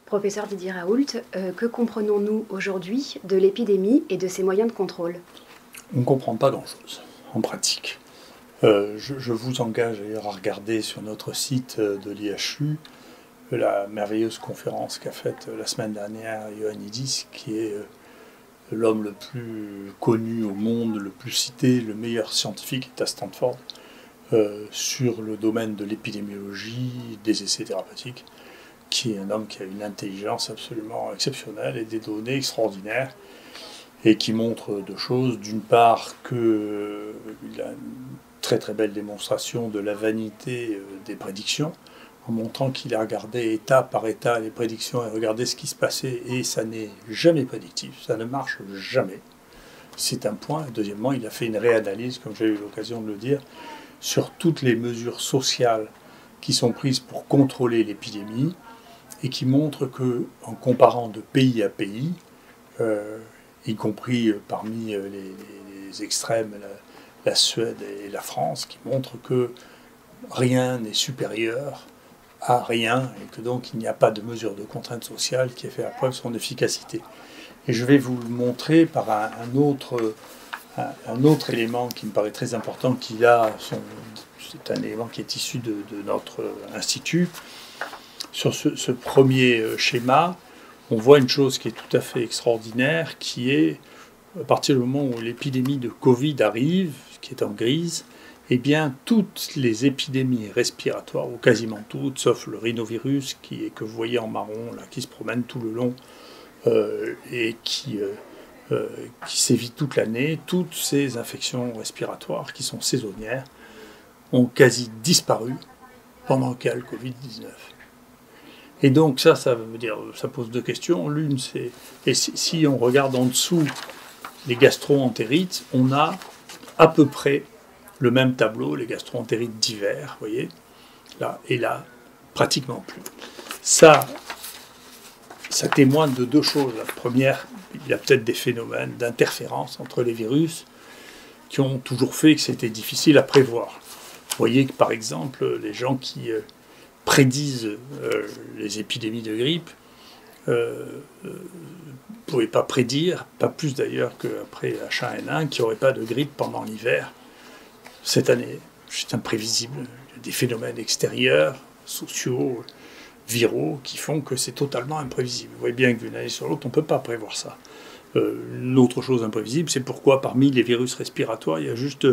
Professeur Didier Raoult, que comprenons-nous aujourd'hui de l'épidémie et de ses moyens de contrôle? On ne comprend pas grand-chose en pratique. Je vous engage d'ailleurs à regarder sur notre site de l'IHU la merveilleuse conférence qu'a faite la semaine dernière Ioannidis, qui est l'homme le plus connu au monde, le plus cité, le meilleur scientifique, est à Stanford, sur le domaine de l'épidémiologie, des essais thérapeutiques, qui est un homme qui a une intelligence absolument exceptionnelle et des données extraordinaires, et qui montre deux choses. D'une part, qu'il a une très très belle démonstration de la vanité des prédictions, en montrant qu'il a regardé état par état les prédictions et regardé ce qui se passait, et ça n'est jamais prédictif, ça ne marche jamais. C'est un point. Deuxièmement, il a fait une réanalyse, comme j'ai eu l'occasion de le dire, sur toutes les mesures sociales qui sont prises pour contrôler l'épidémie, et qui montre que, en comparant de pays à pays, y compris parmi les extrêmes, la Suède et la France, qui montrent que rien n'est supérieur à rien, et que donc il n'y a pas de mesure de contrainte sociale qui ait fait la preuve de son efficacité. Et je vais vous le montrer par un autre élément qui me paraît très important, c'est un élément qui est issu de notre institut. Sur ce premier schéma, on voit une chose qui est tout à fait extraordinaire, qui est, à partir du moment où l'épidémie de Covid arrive, qui est en grise, eh bien, toutes les épidémies respiratoires, ou quasiment toutes, sauf le rhinovirus, que vous voyez en marron, là, qui se promène tout le long, et qui sévit toute l'année, toutes ces infections respiratoires qui sont saisonnières ont quasi disparu pendant qu'il y a le Covid-19. Et donc ça veut dire, ça pose deux questions. L'une, c'est, et si on regarde en dessous les gastro-entérites, on a à peu près le même tableau, les gastro-entérites d'hiver, vous voyez, là, et là, pratiquement plus. Ça témoigne de deux choses. La première, il y a peut-être des phénomènes d'interférence entre les virus qui ont toujours fait que c'était difficile à prévoir. Vous voyez que, par exemple, les gens qui prédisent les épidémies de grippe ne pouvaient pas prédire, pas plus d'ailleurs qu'après H1N1, qu'il n'y aurait pas de grippe pendant l'hiver. Cette année, c'est imprévisible. Il y a des phénomènes extérieurs, sociaux, viraux, qui font que c'est totalement imprévisible. Vous voyez bien que d'une année sur l'autre, on ne peut pas prévoir ça. L'autre chose imprévisible, c'est pourquoi parmi les virus respiratoires, il y a juste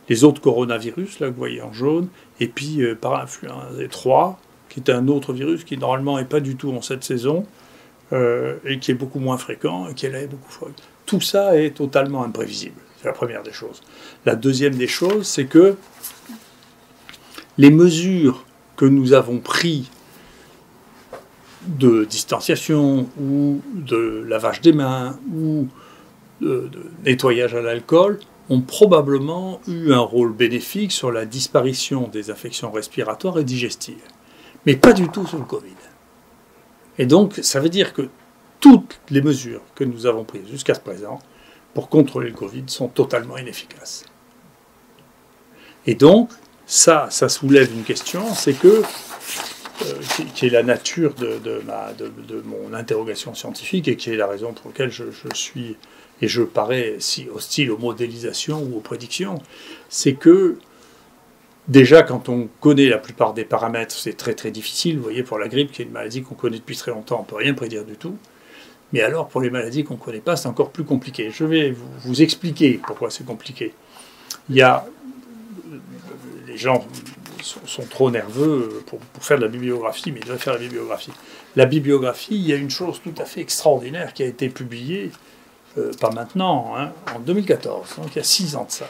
les autres coronavirus, là que vous voyez en jaune, et puis parainfluenza 3, qui est un autre virus qui normalement n'est pas du tout en cette saison, et qui est beaucoup moins fréquent, et qui est beaucoup fréquent. Tout ça est totalement imprévisible. C'est la première des choses. La deuxième des choses, c'est que les mesures que nous avons prises de distanciation ou de lavage des mains ou de nettoyage à l'alcool ont probablement eu un rôle bénéfique sur la disparition des infections respiratoires et digestives. Mais pas du tout sur le Covid. Et donc, ça veut dire que toutes les mesures que nous avons prises jusqu'à présent pour contrôler le Covid sont totalement inefficaces. Et donc, ça soulève une question, c'est que qui est la nature de mon interrogation scientifique et qui est la raison pour laquelle je suis, et je parais si hostile aux modélisations ou aux prédictions, c'est que déjà quand on connaît la plupart des paramètres, c'est très très difficile. Vous voyez, pour la grippe, qui est une maladie qu'on connaît depuis très longtemps, on ne peut rien prédire du tout. Mais alors pour les maladies qu'on ne connaît pas, c'est encore plus compliqué. Je vais vous expliquer pourquoi c'est compliqué. Les gens sont trop nerveux pour faire de la bibliographie, mais ils devraient faire la bibliographie. La bibliographie, il y a une chose tout à fait extraordinaire qui a été publiée, pas maintenant, hein, en 2014, donc il y a 6 ans de ça.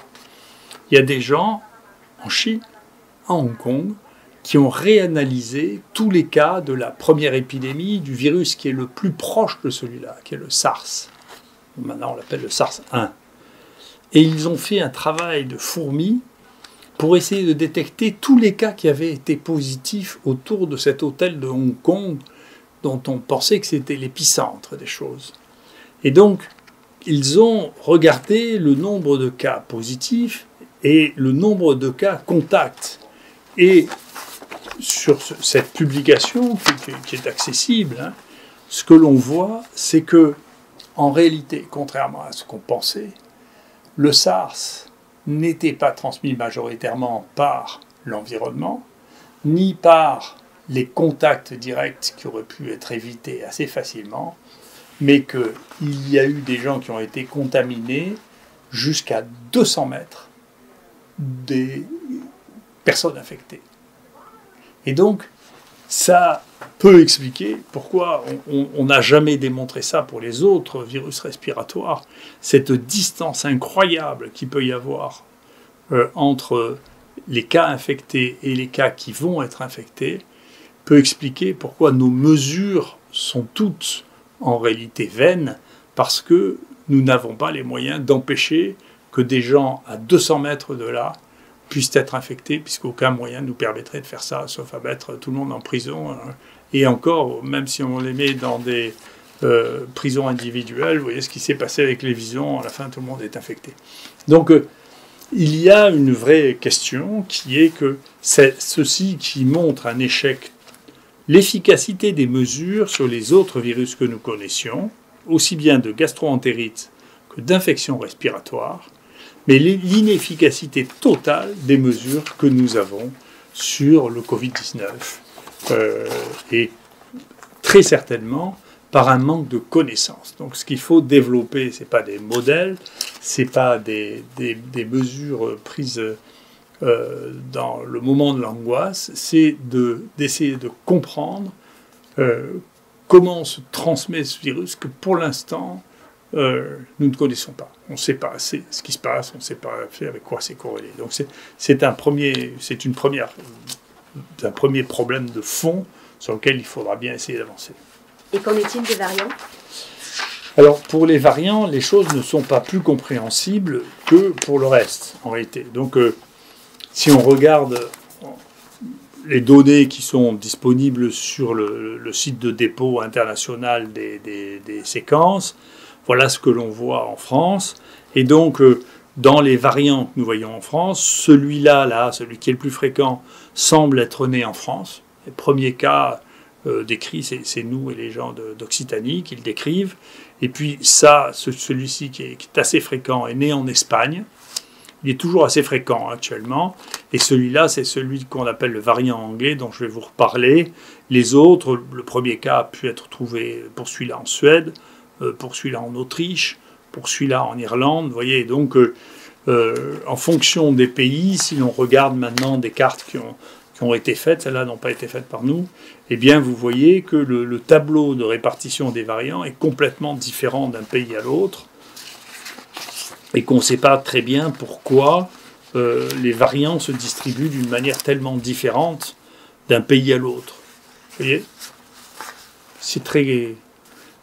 Il y a des gens en Chine, à Hong Kong, qui ont réanalysé tous les cas de la première épidémie du virus qui est le plus proche de celui-là, qui est le SARS. Maintenant, on l'appelle le SARS-1. Et ils ont fait un travail de fourmi pour essayer de détecter tous les cas qui avaient été positifs autour de cet hôtel de Hong Kong, dont on pensait que c'était l'épicentre des choses. Et donc, ils ont regardé le nombre de cas positifs et le nombre de cas contacts. Et sur cette publication, qui est accessible, hein, ce que l'on voit, c'est que, en réalité, contrairement à ce qu'on pensait, le SARS n'était pas transmis majoritairement par l'environnement, ni par les contacts directs qui auraient pu être évités assez facilement, mais qu'il y a eu des gens qui ont été contaminés jusqu'à 200 mètres des personnes infectées. Et donc, ça peut expliquer pourquoi on n'a jamais démontré ça pour les autres virus respiratoires. Cette distance incroyable qu'il peut y avoir entre les cas infectés et les cas qui vont être infectés peut expliquer pourquoi nos mesures sont toutes en réalité vaines, parce que nous n'avons pas les moyens d'empêcher que des gens à 200 mètres de là puissent être infectés, puisqu'aucun moyen nous permettrait de faire ça, sauf à mettre tout le monde en prison. Et encore, même si on les met dans des prisons individuelles, vous voyez ce qui s'est passé avec les visons, à la fin tout le monde est infecté. Donc il y a une vraie question qui est que c'est ceci qui montre un échec, l'efficacité des mesures sur les autres virus que nous connaissions, aussi bien de gastro-entérite que d'infections respiratoires, mais l'inefficacité totale des mesures que nous avons sur le Covid-19 et très certainement par un manque de connaissances. Donc ce qu'il faut développer, ce n'est pas des modèles, ce n'est pas des mesures prises dans le moment de l'angoisse, c'est d'essayer de comprendre comment se transmet ce virus que pour l'instant nous ne connaissons pas. On ne sait pas assez ce qui se passe, on ne sait pas avec quoi c'est corrélé. Donc c'est un premier problème de fond sur lequel il faudra bien essayer d'avancer. Et qu'en est-il des variants ? Alors pour les variants, les choses ne sont pas plus compréhensibles que pour le reste en réalité. Donc si on regarde les données qui sont disponibles sur le site de dépôt international des séquences, voilà ce que l'on voit en France. Et donc, dans les variants que nous voyons en France, celui-là, celui qui est le plus fréquent, semble être né en France. Les premiers cas décrits, c'est nous et les gens d'Occitanie qui le décrivent. Et puis celui-ci qui est assez fréquent est né en Espagne. Il est toujours assez fréquent actuellement. Et celui-là, c'est celui qu'on appelle le variant anglais, dont je vais vous reparler. Les autres, le premier cas a pu être trouvé pour celui-là en Suède, pour celui-là en Autriche, pour celui-là en Irlande. Vous voyez, donc en fonction des pays, si l'on regarde maintenant des cartes qui ont été faites, celles-là n'ont pas été faites par nous, eh bien vous voyez que le tableau de répartition des variants est complètement différent d'un pays à l'autre, et qu'on ne sait pas très bien pourquoi les variants se distribuent d'une manière tellement différente d'un pays à l'autre. Vous voyez ? C'est très...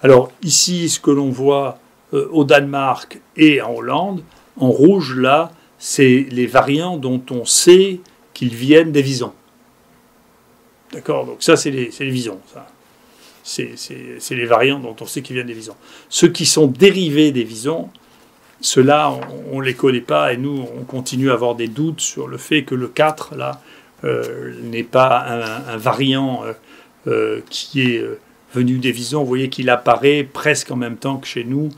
Alors ici, ce que l'on voit au Danemark et en Hollande, en rouge, là, c'est les variants dont on sait qu'ils viennent des visons. D'accord ? Donc ça, c'est les visons. Ça. C'est les variants dont on sait qu'ils viennent des visons. Ceux qui sont dérivés des visons, ceux-là, on ne les connaît pas, et nous, on continue à avoir des doutes sur le fait que le 4, là, n'est pas un variant qui est venu des visons. Vous voyez qu'il apparaît presque en même temps que chez nous,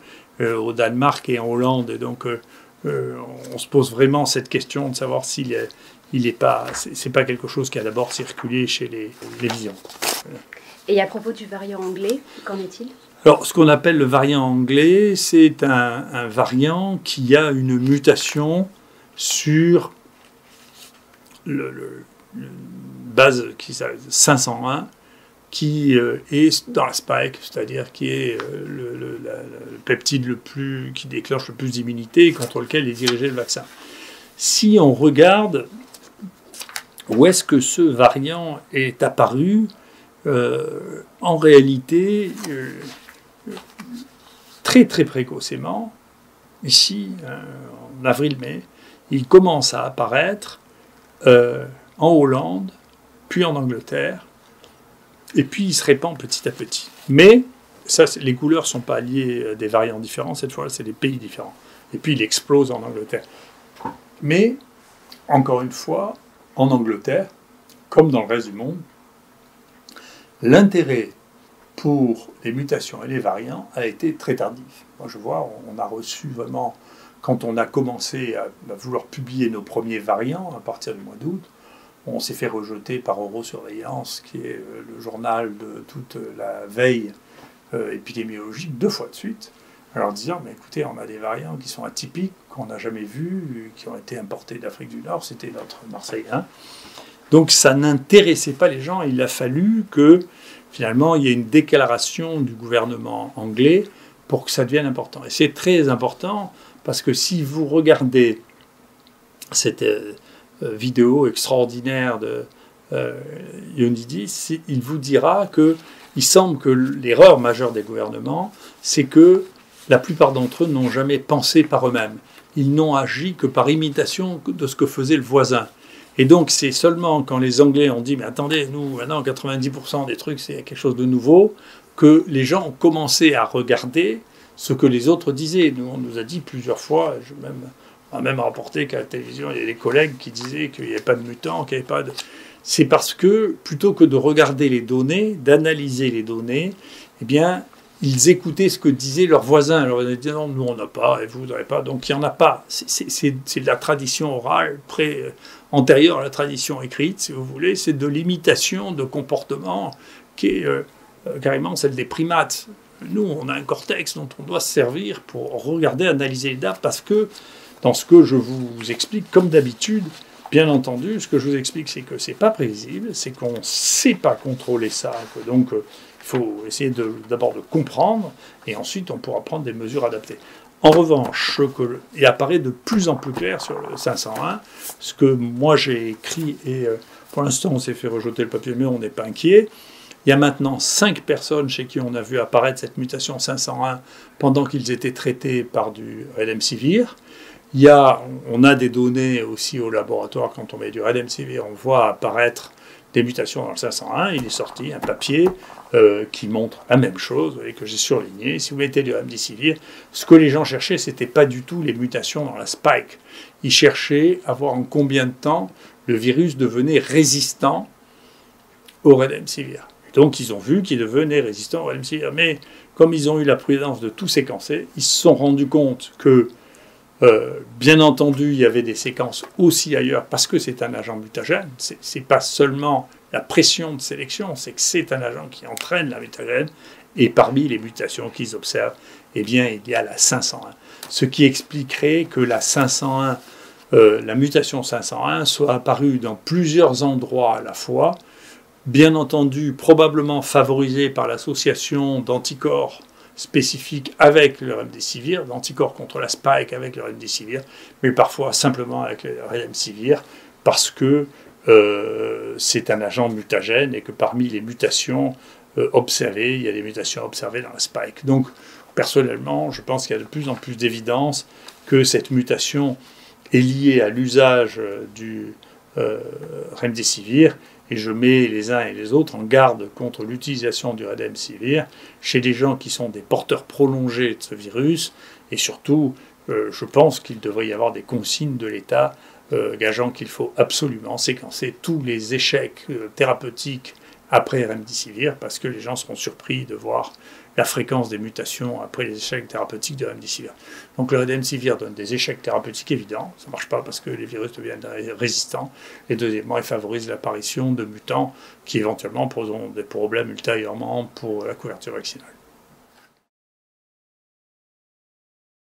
au Danemark et en Hollande. Et donc, on se pose vraiment cette question de savoir s'il n'est pas... C'est pas quelque chose qui a d'abord circulé chez les visons. Et à propos du variant anglais, qu'en est-il ? Alors, ce qu'on appelle le variant anglais, c'est un variant qui a une mutation sur le base 501, qui est dans la spike, c'est-à-dire qui est le peptide qui déclenche le plus d'immunité et contre lequel est dirigé le vaccin. Si on regarde où est-ce que ce variant est apparu, en réalité... très très précocement, ici, en avril-mai, il commence à apparaître en Hollande, puis en Angleterre, et puis il se répand petit à petit. Mais ça, les couleurs ne sont pas liées à des variants différents, cette fois-là, c'est des pays différents. Et puis il explose en Angleterre. Mais, encore une fois, en Angleterre, comme dans le reste du monde, l'intérêt pour les mutations et les variants a été très tardif. Moi, je vois, on a reçu vraiment, quand on a commencé à vouloir publier nos premiers variants à partir du mois d'août, on s'est fait rejeter par Eurosurveillance, qui est le journal de toute la veille épidémiologique, 2 fois de suite, en leur disant, mais écoutez, on a des variants qui sont atypiques, qu'on n'a jamais vus, qui ont été importés d'Afrique du Nord, c'était notre Marseille 1. Donc ça n'intéressait pas les gens, il a fallu que finalement il y ait une déclaration du gouvernement anglais pour que ça devienne important. Et c'est très important parce que si vous regardez cette vidéo extraordinaire de Ioannidis, il vous dira qu'il semble que l'erreur majeure des gouvernements, c'est que la plupart d'entre eux n'ont jamais pensé par eux-mêmes. Ils n'ont agi que par imitation de ce que faisait le voisin. Et donc c'est seulement quand les Anglais ont dit « mais attendez, nous, maintenant 90% des trucs, c'est quelque chose de nouveau », que les gens ont commencé à regarder ce que les autres disaient. Nous, on nous a dit plusieurs fois, on a même rapporté qu'à la télévision, il y a des collègues qui disaient qu'il n'y avait pas de mutants, qu'il n'y avait pas de... C'est parce que, plutôt que de regarder les données, d'analyser les données, eh bien, ils écoutaient ce que disaient leurs voisins. Alors, ils disaient, non, nous, on n'a pas, et vous n'avez pas. Donc, il n'y en a pas. C'est de la tradition orale, antérieure à la tradition écrite, si vous voulez. C'est de l'imitation de comportement qui est carrément celle des primates. Nous, on a un cortex dont on doit se servir pour regarder, analyser les dates, parce que dans ce que je vous explique, comme d'habitude, bien entendu, ce que je vous explique, c'est que c'est pas prévisible, c'est qu'on ne sait pas contrôler ça, donc il faut essayer d'abord de comprendre, et ensuite on pourra prendre des mesures adaptées. En revanche, il apparaît de plus en plus clair sur le 501, ce que moi j'ai écrit, et pour l'instant on s'est fait rejeter le papier, mais on n'est pas inquiet. Il y a maintenant 5 personnes chez qui on a vu apparaître cette mutation 501 pendant qu'ils étaient traités par du Remdesivir. On a des données aussi au laboratoire, quand on met du Remdesivir, on voit apparaître des mutations dans le 501. Il est sorti un papier qui montre la même chose, et que j'ai surligné. Si vous mettez du Remdesivir, ce que les gens cherchaient, ce n'était pas du tout les mutations dans la spike. Ils cherchaient à voir en combien de temps le virus devenait résistant au Remdesivir. Donc ils ont vu qu'il devenait résistant au Remdesivir. Mais comme ils ont eu la prudence de tout séquencer, ils se sont rendus compte que bien entendu, il y avait des séquences aussi ailleurs parce que c'est un agent mutagène. C'est pas seulement la pression de sélection, c'est que c'est un agent qui entraîne la mutagène. Et parmi les mutations qu'ils observent, eh bien, il y a la 501. Ce qui expliquerait que la 501, la mutation 501 soit apparue dans plusieurs endroits à la fois. Bien entendu, probablement favorisée par l'association d'anticorps spécifiques avec le Remdesivir, d'anticorps contre la spike avec le Remdesivir, mais parfois simplement avec le Remdesivir, parce que c'est un agent mutagène et que parmi les mutations observées, il y a des mutations observées dans la spike. Donc, personnellement, je pense qu'il y a de plus en plus d'évidence que cette mutation est liée à l'usage du Remdesivir, et je mets les uns et les autres en garde contre l'utilisation du Remdesivir chez des gens qui sont des porteurs prolongés de ce virus, et surtout, je pense qu'il devrait y avoir des consignes de l'État gageant qu'il faut absolument séquencer tous les échecs thérapeutiques après Remdesivir, parce que les gens seront surpris de voir la fréquence des mutations après les échecs thérapeutiques de Remdesivir. Donc le Remdesivir donne des échecs thérapeutiques évidents, ça ne marche pas parce que les virus deviennent résistants, et deuxièmement, il favorise l'apparition de mutants qui éventuellement poseront des problèmes ultérieurement pour la couverture vaccinale.